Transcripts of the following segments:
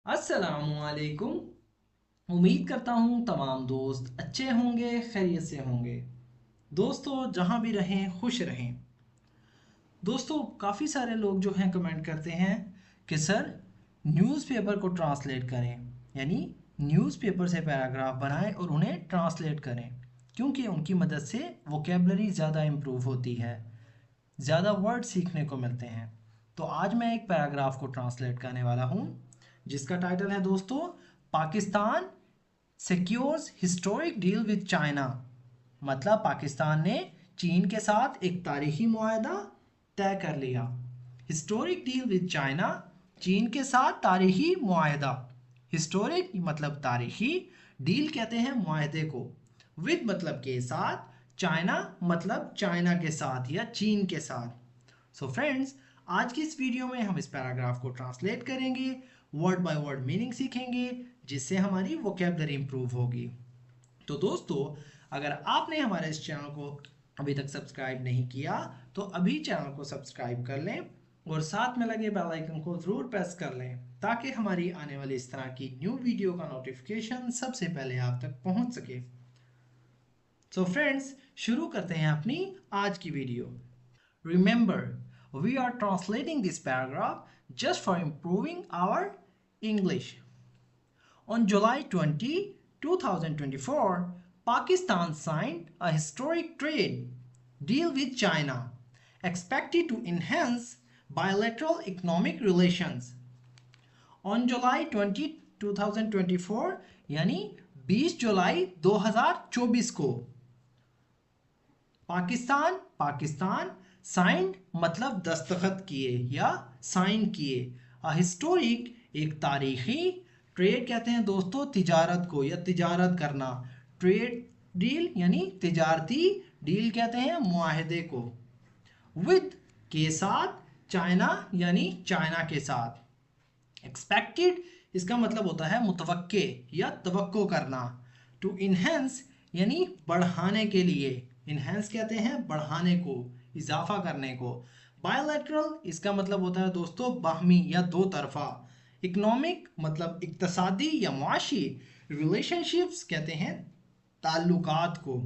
अस्सलामुअलैकुम। उम्मीद करता हूँ तमाम दोस्त अच्छे होंगे, खैरियत से होंगे। दोस्तों जहाँ भी रहें खुश रहें। दोस्तों काफ़ी सारे लोग जो हैं कमेंट करते हैं कि सर न्यूज़पेपर को ट्रांसलेट करें, यानी न्यूज़पेपर से पैराग्राफ बनाएं और उन्हें ट्रांसलेट करें, क्योंकि उनकी मदद से वोकेबलरी ज़्यादा इम्प्रूव होती है, ज़्यादा वर्ड सीखने को मिलते हैं। तो आज मैं एक पैराग्राफ को ट्रांसलेट करने वाला हूँ जिसका टाइटल है दोस्तों, Pakistan secures historic deal with China. मतलब पाकिस्तान ने चीन के साथ एक तारीखी मुआहदा तय कर लिया। हिस्टोरिक डील विद चाइना, चीन के साथ तारीखी मुआहदा। हिस्टोरिक मतलब तारीखी, डील कहते हैं मुआहदे को, विद मतलब के साथ, चाइना मतलब चाइना के साथ या चीन के साथ। सो फ्रेंड्स, आज की इस वीडियो में हम इस पैराग्राफ को ट्रांसलेट करेंगे, वर्ड बाय वर्ड मीनिंग सीखेंगे, जिससे हमारी वोकेबलरी इंप्रूव होगी। तो दोस्तों, अगर आपने हमारे इस चैनल को अभी तक सब्सक्राइब नहीं किया तो अभी चैनल को सब्सक्राइब कर लें और साथ में लगे बेल आइकन को ज़रूर प्रेस कर लें ताकि हमारी आने वाली इस तरह की न्यू वीडियो का नोटिफिकेशन सबसे पहले आप तक पहुंच सके। सो फ्रेंड्स, शुरू करते हैं अपनी आज की video. Remember, we are translating this paragraph just for improving our English. On July 20, 2024, Pakistan signed a historic trade deal with China, expected to enhance bilateral economic relations. On July 20, 2024, यानी 20 जुलाई 2024 को Pakistan signed मतलब दस्तखत किए या sign किए, a historic एक तारीखी, trade कहते हैं दोस्तों तिजारत को या तिजारत करना, ट्रेड डील यानी तिजारती, डील कहते हैं मुआहदे को, विद के साथ, चाइना यानी चाइना के साथ, एक्सपेक्टेड इसका मतलब होता है मुतवक्के या तवक्को करना, टू इनहेंस यानी बढ़ाने के लिए, इनहेंस कहते हैं बढ़ाने को, इजाफा करने को, बायलैटरल इसका मतलब होता है दोस्तों बाहमी या दो तरफा, इकोनॉमिक मतलब इक्तसादी या मुआशी, रिलेशनशिप्स कहते हैं ताल्लुकात को।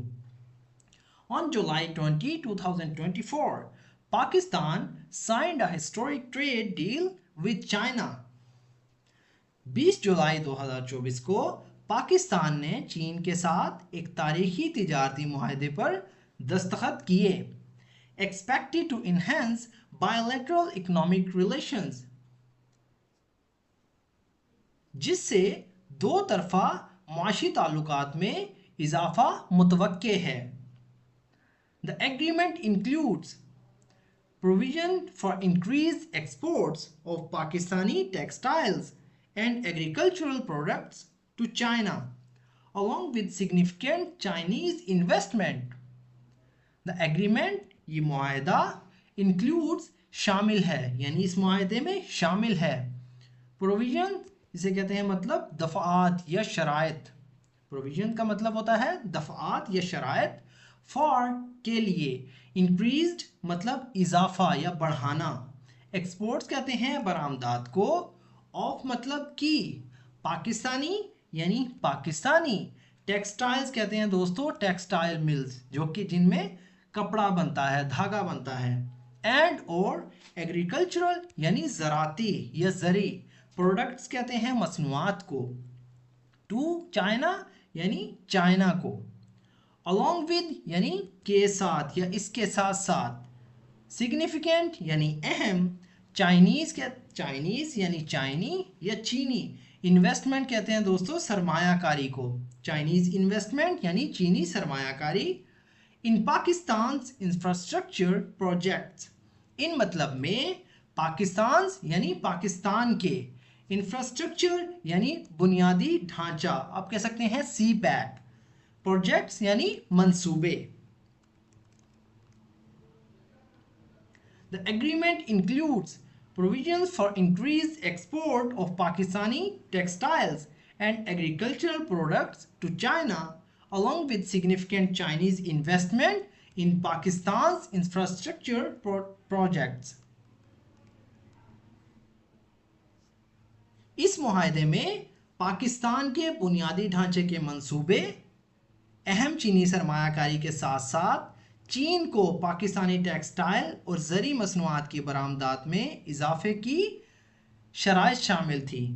On July 20, 2024, Pakistan signed a historic trade deal with China. 20 जुलाई 2024 को पाकिस्तान ने चीन के साथ एक तारीखी तिजारती मुआहदे पर दस्तखत किए, expected to enhance bilateral economic relations, जिससे दो तरफा माशी ताल्लुकात में इजाफा मुतवक्के है। The agreement includes provision for increased exports of Pakistani textiles and agricultural products to China, along with significant Chinese investment. The agreement ये मुआहदा includes शामिल है, यानी इस मुआहदे में शामिल है, प्रोविजन इसे कहते हैं मतलब दफ़ात या शराइत, प्रोविजन का मतलब होता है दफ़ात या शराइत, फॉर के लिए, इंक्रीज्ड मतलब इजाफा या बढ़ाना, एक्सपोर्ट्स कहते हैं बरामदात को, ऑफ मतलब की, पाकिस्तानी यानी पाकिस्तानी, टेक्सटाइल्स कहते हैं दोस्तों टेक्सटाइल मिल्स जो कि जिनमें कपड़ा बनता है, धागा बनता है, एंड और एग्रीकल्चरल यानी ज़राती या ज़री, प्रोडक्ट्स कहते हैं मसनूआत को, टू चाइना यानी चाइना को, अलॉन्ग विद यानी के साथ या इसके साथ साथ, सिग्निफिकेंट यानी अहम, चाइनीज़ यानी चाइनी या चीनी, इन्वेस्टमेंट कहते हैं दोस्तों सरमायाकारी को, चाइनीज़ इन्वेस्टमेंट यानी चीनी सरमायाकारी, इन पाकिस्तान इंफ्रास्ट्रक्चर प्रोजेक्ट्स, इन मतलब में पाकिस्तान यानी पाकिस्तान के, इंफ्रास्ट्रक्चर यानी बुनियादी ढांचा, आप कह सकते हैं सी पैक, प्रोजेक्ट्स यानी मंसूबे। The agreement includes provisions for increased export of Pakistani textiles and agricultural products to China, along with significant Chinese investment in Pakistan's infrastructure projects. इस मुआहदे में पाकिस्तान के बुनियादी ढांचे के मंसूबे, अहम चीनी सरमायाकारी के साथ साथ चीन को पाकिस्तानी टेक्सटाइल और ज़री मसनूआत की बरामदात में इजाफे की शराइत शामिल थी।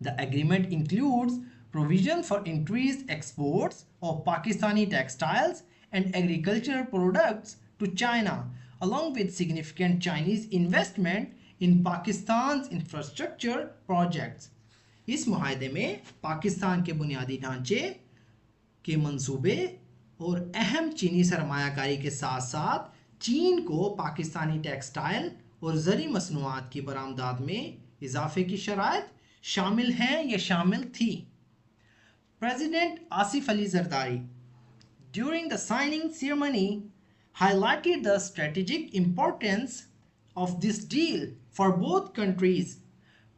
The agreement includes provision for increased exports of Pakistani textiles and agricultural products to China, along with significant Chinese investment in Pakistan's infrastructure projects. इस मुआहदे में पाकिस्तान के बुनियादी ढांचे के मंसूबे और अहम चीनी सरमायाकारी के साथ साथ चीन को पाकिस्तानी टेक्सटाइल और ज़री मसनूआत की बरामदात में इजाफे की शराइत शामिल हैं या शामिल थी। President Asif Ali Zardari, during the signing ceremony, highlighted the strategic importance of this deal for both countries.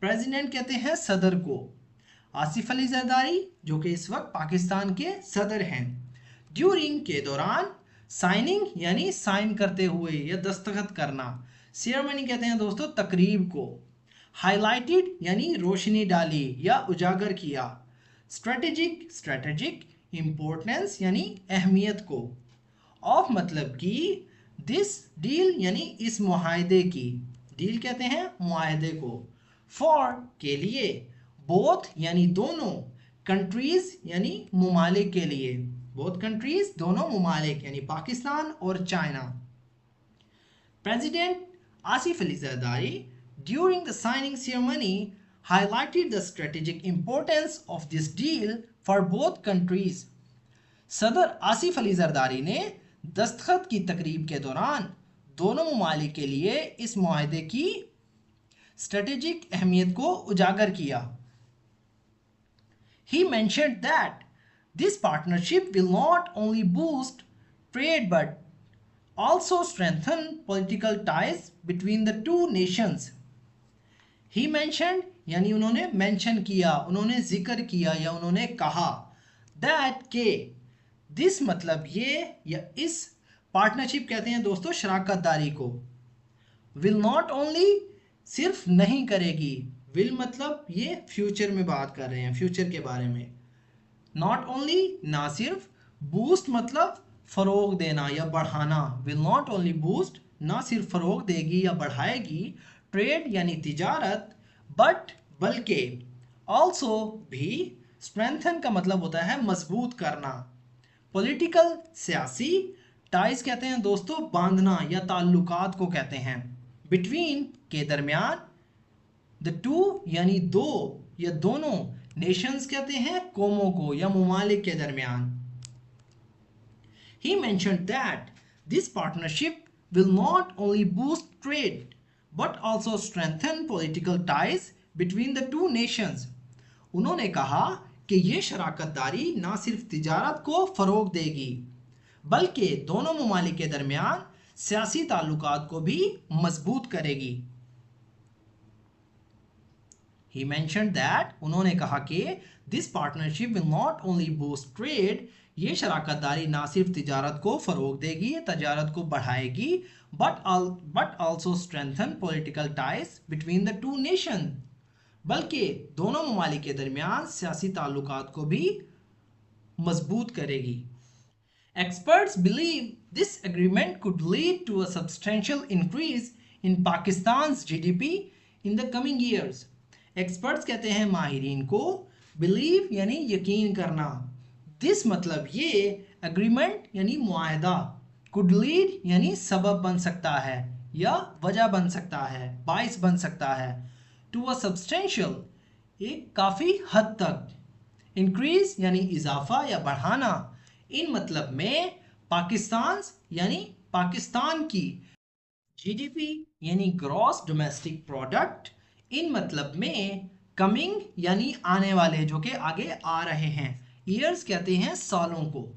President कहते हैं सदर को, आसिफ अली जरदारी जो कि इस वक्त पाकिस्तान के सदर हैं। ड्यूरिंग के दौरान, साइनिंग यानी साइन करते हुए या दस्तखत करना, सेरेमनी कहते हैं दोस्तों तकरीब को, हाईलाइटेड यानी रोशनी डाली या उजागर किया, स्ट्रेटेजिक इंपॉर्टेंस यानी अहमियत को, ऑफ मतलब कि दिस डील यानी इस मुआहदे की, डील कहते हैं मुआहदे को, फॉर के लिए, बोथ यानी दोनों, कंट्रीज यानी मुमालिक के लिए, बोथ कंट्रीज दोनों मुमालिक यानी पाकिस्तान और China. President Asif Ali Zardari during the signing ceremony highlighted the strategic importance of this deal for both countries. सदर आसिफ अली जरदारी ने दस्तखत की तकरीब के दौरान दोनों ममालिक के लिए इस मुआहदे की स्ट्रेटेजिक अहमियत को उजागर किया। He mentioned that this partnership will not only boost trade but also strengthen political ties between the two nations. He mentioned यानी उन्होंने मेंशन किया, उन्होंने जिक्र किया या उन्होंने कहा, दैट के, दिस मतलब ये या इस, पार्टनरशिप कहते हैं दोस्तों शराकत दारी को, विल नॉट ओनली सिर्फ नहीं करेगी, विल मतलब ये फ्यूचर में बात कर रहे हैं, फ्यूचर के बारे में, नॉट ओनली ना सिर्फ, बूस्ट मतलब फरोग देना या बढ़ाना, विल नॉट ओनली बूस्ट ना सिर्फ फरोग देगी या बढ़ाएगी, ट्रेड यानी तिजारत, बट बल्कि, ऑल्सो भी, स्ट्रेंथन का मतलब होता है मजबूत करना, पॉलिटिकल सियासी, टाइज कहते हैं दोस्तों बांधना या ताल्लुकात को कहते हैं, बिटवीन के दरमियान, द टू यानी दो या दोनों, नेशंस कहते हैं कौमों को या मुमालिक के दरमियान। He mentioned that this partnership will not only boost trade but also strengthen political ties between the two nations. उन्होंने कहा कि ये शराकत दारी ना सिर्फ तिजारत को फ़रोग देगी बल्कि दोनों ममालिक के दरमियान सियासी ताल्लुकात को भी मजबूत करेगी। He mentioned that उन्होंने कहा कि this partnership will not only boost trade, ये शराकत दारी ना सिर्फ तिजारत को फ़रोग देगी, तजारत को बढ़ाएगी, but also strengthen political ties between the two nations, बल्कि दोनों ममालिक के दरमियान सियासी ताल्लुकात को भी मजबूत करेगी। Experts believe this agreement could lead to a substantial increase in Pakistan's GDP in the coming years. Experts कहते हैं माहिरीन को, believe यानी यकीन करना, this मतलब ये, agreement यानी मुआहदा, could lead यानी सबब बन सकता है या वजह बन सकता है, बाइस बन सकता है, to a substantial एक काफ़ी हद तक, increase यानी इजाफा या बढ़ाना, इन मतलब में पाकिस्तान यानी पाकिस्तान की, जीडीपी यानी ग्रॉस डोमेस्टिक प्रोडक्ट, इन मतलब में कमिंग यानी आने वाले, जो कि आगे आ रहे हैं, ईयर्स कहते हैं सालों को।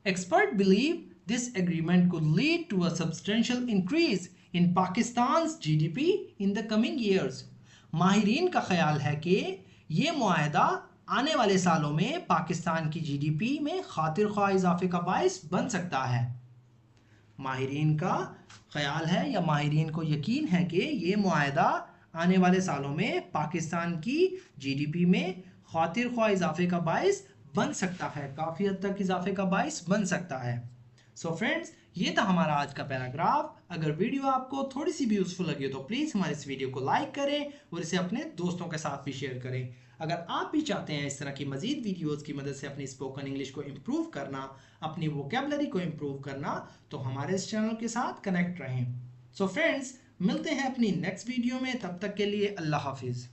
Expert believe this agreement could lead to a substantial increase in Pakistan's GDP in the coming years. माहिरीन का ख्याल है कि ये मुआहदा आने वाले सालों में पाकिस्तान की जीडीपी में खातिर ख्वाह इजाफे का बाइस बन सकता है। माहिरीन का ख्याल है या माहिरीन को यकीन है कि ये मुआहदा आने वाले सालों में पाकिस्तान की जीडीपी में खातिर ख्वाह इजाफे का बाइस बन सकता है, काफ़ी हद तक इजाफे का बाइस बन सकता है। सो फ्रेंड्स, ये था हमारा आज का पैराग्राफ। अगर वीडियो आपको थोड़ी सी भी यूजफुल लगी हो तो प्लीज़ हमारे इस वीडियो को लाइक करें और इसे अपने दोस्तों के साथ भी शेयर करें। अगर आप भी चाहते हैं इस तरह की मजीद वीडियोस की मदद से अपनी स्पोकन इंग्लिश को इम्प्रूव करना, अपनी वोकेबलरी को इम्प्रूव करना, तो हमारे इस चैनल के साथ कनेक्ट रहें। सो फ्रेंड्स, मिलते हैं अपनी नेक्स्ट वीडियो में, तब तक के लिए अल्लाह हाफिज़।